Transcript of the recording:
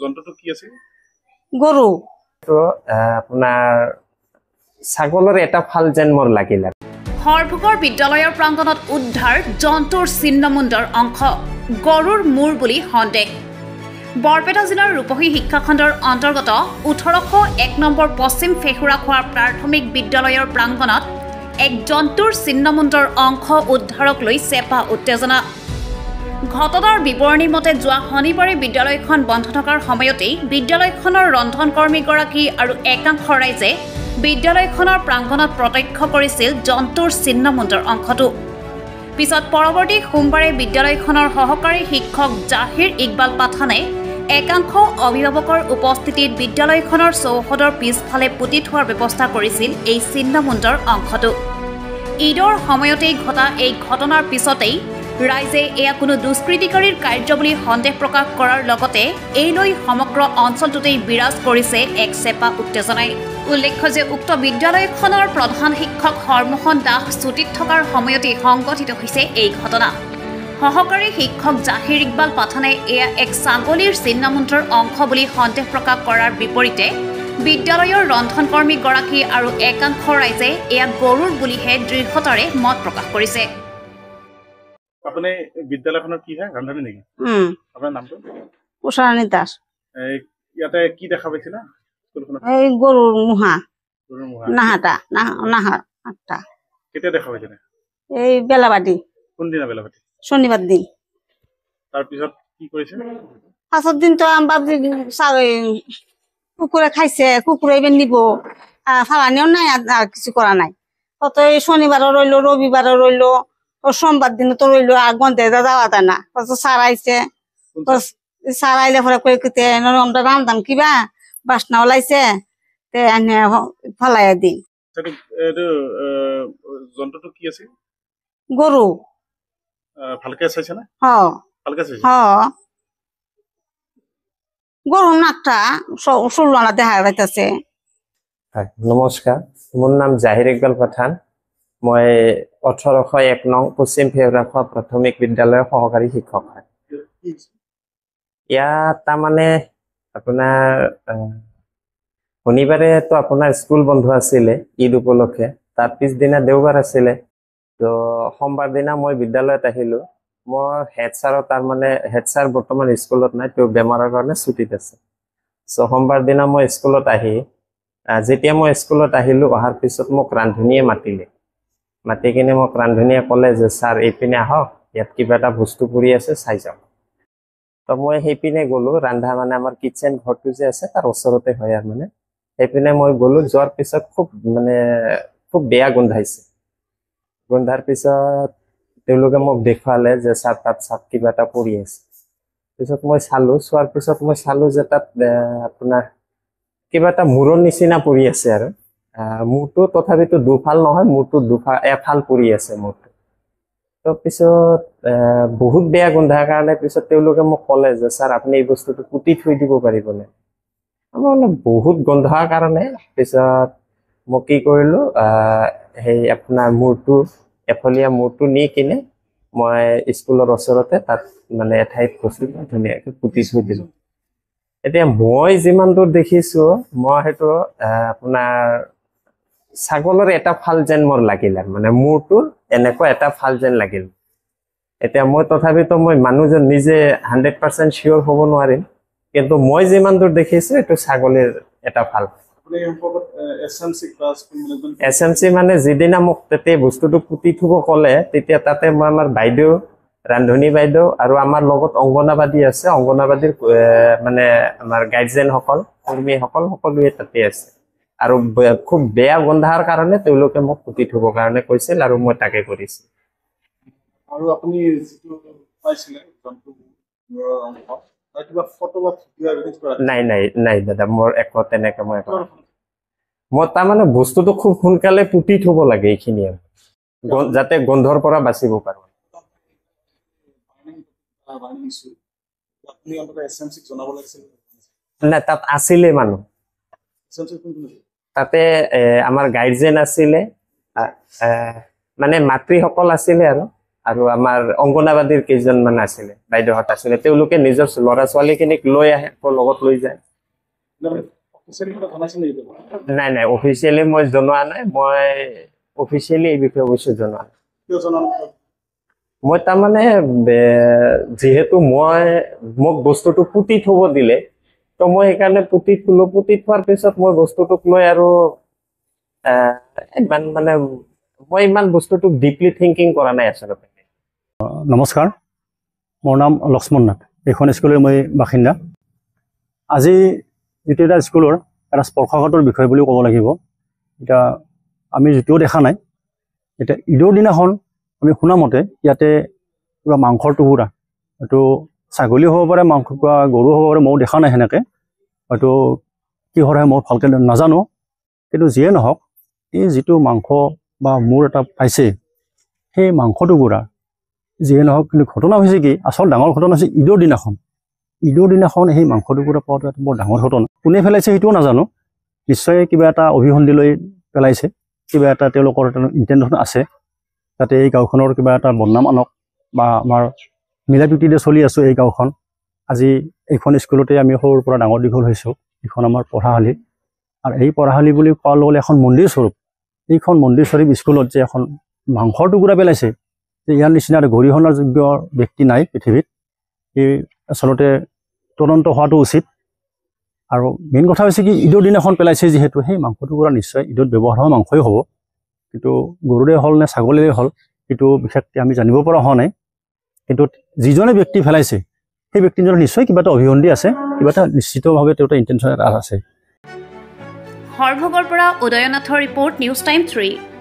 যন্ত্ৰটো কি আছে? গৰু। তো আপনাৰ ছাগলেৰ এটা ফাল যেন মোৰ লাগিলে। হৰভোগৰ বিদ্যালয়ৰ প্ৰাংগণত উদ্ধাৰ জন্তুৰ ছিন্নমুণ্ডৰ অংশ, গৰুৰ মূৰ বুলি সন্দেহ। বৰপেটা জিলাৰ ৰূপহী শিক্ষাখণ্ডৰ অন্তৰ্গত 1801 নম্বৰ পশ্চিম ফেহুৰাখোৱা প্ৰাথমিক বিদ্যালয়ৰ প্ৰাংগণত এক জন্তুৰ ছিন্নমুণ্ডৰ অংশ উদ্ধাৰক লৈ চেপা উত্তেজনা। ঘটনাৰ বিৱৰণী মতে যোৱা শনিবাৰে বিদ্যালয়খন বন্ধ থকাৰ সময়তেই বিদ্যালয়খনৰ ৰন্ধনকৰ্মীগৰাকী আৰু একাংশ ৰাইজে বিদ্যালয়খনৰ প্ৰাংগণত প্ৰত্যক্ষ কৰিছিল জন্তুৰ ছিন্নমুণ্ডৰ অংশটো। পিছত পৰৱৰ্তী সোমবাৰে বিদ্যালয়খনৰ সহকাৰী শিক্ষক জাহিৰ ইকবাল পাঠানে একাংশ অভিভাৱকৰ উপস্থিতিত বিদ্যালয়খনৰ চৌহদৰ পিছফালে পুতি থোৱাৰ ব্যৱস্থা কৰিছিল এই ছিন্নমুণ্ডৰ অংশটো। ঈদৰ সময়তেই ঘটা এই ঘটনাৰ পিছতেই ৰাইজে এয়া কোনো দুষ্কৃতিকাৰীৰ কাৰ্য বুলি সন্দেহ প্ৰকাশ কৰাৰ লগতে এই লৈ সমগ্ৰ অঞ্চলটোতেই বিৰাজ কৰিছে এক চেপা উত্তেজনাই। উল্লেখ্য যে উক্ত বিদ্যালয়খনৰ প্ৰধান শিক্ষক হৰমোহন দাস ছুটিত থকাৰ সময়তেই সংঘটিত হৈছে এই ঘটনা। সহকাৰী শিক্ষক জাহিৰ ইকবাল পাঠানে এয়া এক ছাগলীৰ ছিন্নমুণ্ডৰ অংশ বুলি সন্দেহ প্ৰকাশ কৰাৰ বিপৰীতে বিদ্যালয়ৰ ৰন্ধনকৰ্মীগৰাকী আৰু একাংশ ৰাইজে এয়া গৰুৰ বুলিহে দৃঢ়তাৰে মত প্ৰকাশ কৰিছে। আপুনি বিদ্যালয়খনৰ কি হয়, ৰান্ধনী নেকি? আপোনাৰ নামটো? উষাৰাণী দাস। ইয়াতে কি দেখা পাইছিলা স্কুলখনত? এই গৰুৰ মুহা গৰুৰ মুহা। নাহাটা কেতিয়া দেখা পাইছিলে? এই বেলাবাদী। কোনদিনা বেলাবাদী? শনিবাৰ দিন। তাৰপিছত কি কৰিছে? পাঁচৰ দিন তো ভাবছি কুকুৰে খাইছে, কুকুৰে এবার নিব, ফালানিও নাই, আর কিছু করা নাই। কত এই শনিবারও রইলো, রবিবারও রইলো, সোমবার দিন তো রইলো, আর গন্ধে যাওয়া যায় না। কত সার আইছে, সার আইলে পরে কইতে আমরা রান্ধাম কিবা বাসনা ওলাইছে তে আনে ফলাই দিন। যন্ত্রটো কি আছে? গরু। ভালকে চাইছে না? ভালকে চাইছে। গরু নাকটা ষোলনা দেখা যাইতেছে। নমস্কাৰ, মোৰ নাম জাহিৰ ইকবাল পাঠান। মই 1801 নং পশ্চিম ফেহুৰাখোৱা প্ৰাথমিক বিদ্যালয়ৰ সহকাৰী শিক্ষক হয়। ইয়াত তাৰমানে আপোনাৰ শনিবাৰেতো আপোনাৰ স্কুল বন্ধ আছিলে ঈদ উপলক্ষে, তাৰ পিছদিনা দেওবাৰ আছিলে। তো সোমবাৰ দিনা মই বিদ্যালয়ত আহিলোঁ। মোৰ হেড ছাৰৰ তাৰমানে হেড ছাৰ বৰ্তমান স্কুলত নাই, তেওঁ বেমাৰৰ কাৰণে ছুটিত আছে। চ' সোমবাৰ দিনা মই স্কুলত আহি যেতিয়া মই স্কুলত আহিলোঁ, অহাৰ পিছত মোক ৰান্ধনীয়ে মাতি কিনে মোক ৰান্ধনীয়ে ক'লে যে ছাৰ এইপিনে আহক, ইয়াত কিবা এটা বস্তু পৰি আছে চাই যাওক। তো মই সেইপিনে গ'লোঁ, ৰান্ধা মানে আমাৰ কিটচেন ঘৰটো যে আছে তাৰ ওচৰতে হয় আৰু মানে সেইপিনে মই গ'লোঁ। যোৱাৰ পিছত খুব বেয়া গোন্ধাইছে। গোন্ধাৰ পিছত তেওঁলোকে মোক দেখুৱালে যে ছাৰ তাত কিবা এটা পৰি আছে। পিছত মই চোৱাৰ পিছত মই চালোঁ যে তাত আপোনাৰ কিবা এটা মূৰৰ নিচিনা পৰি আছে আৰু মূৰটো তথাপিতো দুফাল নহয়, মূৰটো এফাল পৰি আছে মূৰটো। তো পিছত বহুত বেয়া গোন্ধাৰ কাৰণে পিছত তেওঁলোকে মোক ক'লে যে ছাৰ আপুনি এই বস্তুটো পুতি থৈ দিব পাৰিবনে? মই মানে বহুত গোন্ধাৰ কাৰণে পিছত মই কি কৰিলোঁ, সেই আপোনাৰ এফলীয়া মূৰটো নি কিনে মই স্কুলৰ ওচৰতে তাত মানে এঠাইত বস্তুটো ধুনীয়াকৈ পুতি থৈ দিলোঁ। এতিয়া মই যিমান দূৰ দেখিছোঁ, মই সেইটো আপোনাৰ ছাগলৰ এটা ফাল যেন মোৰ লাগিলে, মানে মূৰটোৰ এনেকুৱা এটা ফাল যেন লাগিল। এতিয়া তথাপিতো মই মানুহজন নিজে 100% চিয়ৰ হ'ব নোৱাৰিম, কিন্তু মই যিমান দূৰ দেখিছোঁ এইটো ছাগলীৰ এটা ফাল। SMC মানে যিদিনা মোক তাতে বস্তুটো পুতি থব ক'লে, তেতিয়া তাতে মই আমাৰ বাইদেউ, ৰান্ধনী বাইদেউ আৰু আমাৰ লগত অংগনাবাদী আছে, অংগনাবাদীৰ মানে আমাৰ গাৰ্জেনসকল, কৰ্মীসকল সকলোৱে তাতে আছে। আৰু খুব বেয়া গোন্ধাৰ কাৰণে তেওঁলোকে মোক পুতি থব কাৰণে কৈছিল আৰু মই তাকে কৰিছোঁ। আৰু আপুনি যিটো পাইছিলে নাই দাদা, মোৰ একো তেনেকে মই তাৰমানে বস্তুটো খুব সোনকালে পুতি থব লাগে এইখিনি, যাতে গোন্ধৰ পৰা বাচিব পাৰো। নাই, তাত আছিলে মানুহ, তাতে আমাৰ গাৰ্জেন আছিলে, মানে মাতৃসকল আছিলে আৰু আমাৰ অংগনাবাদীৰ কেইজনমান আছিলে বাইদেউহঁত আছিলে তেওঁলোকে নিজৰ ল'ৰা ছোৱালীখিনিক লৈ আহে লগত লৈ যায় নাই নাই অফিচিয়েলি মই জনোৱা নাই মই অফিচিয়েলি এই বিষয়ে অৱশ্যে জনোৱা নাই মই তাৰমানে যিহেতু মোক বস্তুটো পুতি থব দিলে তো মই সেইকাৰণে পুতি থলো পুতি থোৱাৰ পিছত মই বস্তুটোক লৈ আৰু ইমান মানে মই ইমান বস্তুটোক ডিপলি থিংকিং কৰা নাই আচলতে নমস্কাৰ মোৰ নাম লক্ষ্মণ নাথ এইখন স্কুলৰ মই বাসিন্দা আজি যিটো এটা স্কুলৰ এটা স্পৰ্শকাতৰ বিষয় বুলি ক'ব লাগিব এতিয়া আমি যিটোও দেখা নাই এতিয়া ঈদৰ দিনাখন আমি শুনা মতে ইয়াতে কিবা মাংসৰ টুকুৰা হয়তো ছাগলী হ'ব পাৰে মাংস বা গৰু হ'ব পাৰে ময়ো দেখা নাই সেনেকৈ হয়তো কিহৰ হয় মই ভালকৈ নাজানো কিন্তু যিয়ে নহওক এই যিটো মাংস বা মোৰ এটা পাইছে সেই মাংস টুকুৰা যিয়ে নহওক কিন্তু ঘটনা হৈছে কি আচল ডাঙৰ ঘটনা হৈছে ঈদৰ দিনাখন সেই মাংস টুকুৰা পোৱাটো এটা বৰ ডাঙৰ ঘটনা কোনে পেলাইছে সেইটোও নাজানো নিশ্চয় কিবা এটা অভিসন্ধি লৈ পেলাইছে কিবা এটা তেওঁলোকৰ ইণ্টেনশ্যন আছে যাতে এই গাঁওখনৰ কিবা এটা বদনাম আনক বা আমাৰ মিলা প্ৰীতিৰে চলি আছোঁ এই গাঁওখন আজি এইখন স্কুলতে আমি সৰুৰ পৰা ডাঙৰ দীঘল হৈছোঁ এইখন আমাৰ পঢ়াশালী আৰু এই পঢ়াশালী বুলি কোৱাৰ লগে লগে এখন মন্দিৰ স্বৰূপ এইখন মন্দিৰ স্বৰূপ স্কুলত যে এখন মাংসৰ টুকুৰা পেলাইছে যে ইয়াৰ নিচিনা গৰিহণাৰ যোগ্য ব্যক্তি নাই পৃথিৱীত এই আচলতে তদন্ত হোৱাটো উচিত আৰু মেইন কথা হৈছে কি ঈদৰ দিনাখন পেলাইছে যিহেতু সেই মাংস টুকুৰা নিশ্চয় ঈদত ব্যৱহাৰ হোৱা মাংসই হ'ব কিন্তু গৰুৰে হ'ল নে ছাগলীৰে হ'ল সেইটো বিশেষকৈ আমি জানিব পৰা হোৱা নাই কিন্তু যিজনে ব্যক্তি পেলাইছে সেই ব্যক্তিজনৰ নিশ্চয় কিবা এটা অভিসন্ধি আছে কিবা এটা নিশ্চিতভাৱে তেওঁৰ ইণ্টেনশ্যন আছে হৰভোগৰ পৰা উদয়নাথৰ ৰিপৰ্ট নিউজ টাইম 3